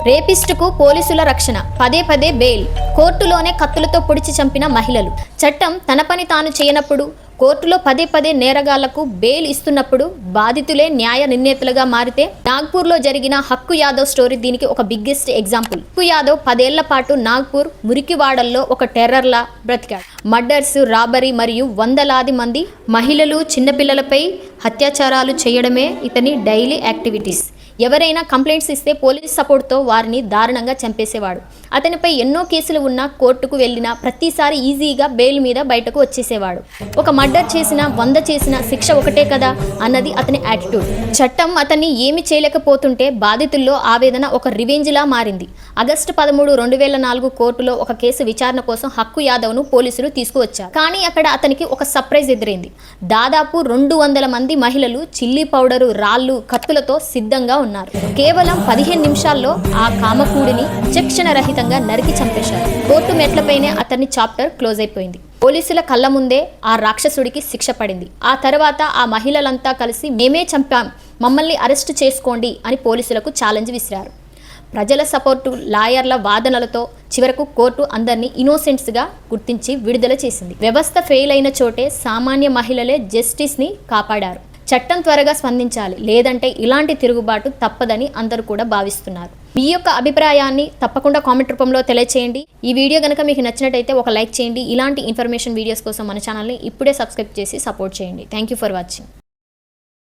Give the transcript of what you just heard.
రేపిస్టుకు పోలీసుల రక్షణ, పదే పదే బెయిల్, కోర్టులోనే కత్తులతో పొడిచి చంపిన మహిళలు. చట్టం తన పని తాను చేయనప్పుడు, కోర్టులో పదే పదే నేరగాళ్లకు బెయిల్ ఇస్తున్నప్పుడు బాధితులే న్యాయ నిర్ణేతలుగా మారితే నాగ్పూర్లో జరిగిన హక్కు యాదవ్ స్టోరీ దీనికి ఒక బిగ్గెస్ట్ ఎగ్జాంపుల్. హక్కు యాదవ్ 10 ఏళ్ల పాటు నాగ్పూర్ మురికివాడల్లో ఒక టెర్రర్లా బ్రతికాడు. మర్డర్స్, రాబరీ మరియు వందలాది మంది మహిళలు, చిన్నపిల్లలపై అత్యాచారాలు చేయడమే ఇతని డైలీ యాక్టివిటీస్. ఎవరైనా కంప్లైంట్స్ ఇస్తే పోలీస్ సపోర్ట్తో వారిని దారుణంగా చంపేసేవాడు. అతనిపై ఎన్నో కేసులు ఉన్నా కోర్టుకు వెళ్ళినా ప్రతిసారి ఈజీగా బెయిల్ మీద బయటకు వచ్చేసేవాడు. ఒక మర్డర్ చేసినా 100 చేసినా శిక్ష ఒకటే కదా అన్నది అతని యాటిట్యూడ్. చట్టం అతన్ని ఏమి చేయలేకపోతుంటే బాధితుల్లో ఆవేదన ఒక రివెంజ్లా మారింది. ఆగస్టు 13, 2004 కోర్టులో ఒక కేసు విచారణ కోసం హక్కు యాదవ్ను పోలీసులు తీసుకువచ్చారు. కానీ అక్కడ అతనికి ఒక సర్ప్రైజ్ ఎదురైంది. దాదాపు 200 మంది మహిళలు చిల్లీ పౌడరు, రాళ్ళు, కత్తులతో సిద్ధంగా ఉన్నారు. కేవలం 15 నిమిషాల్లో ఆ కామకూడిని విచక్షణ రహితంగా నరికి చంపేశారు. కోర్టు మెట్లపైనే అతని చాప్టర్ క్లోజ్ అయిపోయింది. పోలీసుల కళ్ళ ముందే ఆ రాక్షసుడికి శిక్ష పడింది. ఆ తర్వాత ఆ మహిళలంతా కలిసి మేమే చంపాం, మమ్మల్ని అరెస్ట్ చేసుకోండి అని పోలీసులకు ఛాలెంజ్ విసిరారు. ప్రజల సపోర్టు, లాయర్ల వాదనలతో చివరకు కోర్టు అందరినీ ఇన్నోసెంట్స్గా గుర్తించి విడుదల చేసింది. వ్యవస్థ ఫెయిల్ అయిన చోటే సామాన్య మహిళలే జస్టిస్ని కాపాడారు. చట్టం త్వరగా స్పందించాలి, లేదంటే ఇలాంటి తిరుగుబాటు తప్పదని అందరూ కూడా భావిస్తున్నారు. మీ యొక్క అభిప్రాయాన్ని తప్పకుండా కామెంట్ రూపంలో తెలియచేయండి. ఈ వీడియో కనుక మీకు నచ్చినట్టయితే ఒక లైక్ చేయండి. ఇలాంటి ఇన్ఫర్మేషన్ వీడియోస్ కోసం మన ఛానల్ని ఇప్పుడే సబ్స్క్రైబ్ చేసి సపోర్ట్ చేయండి. Thank you for watching.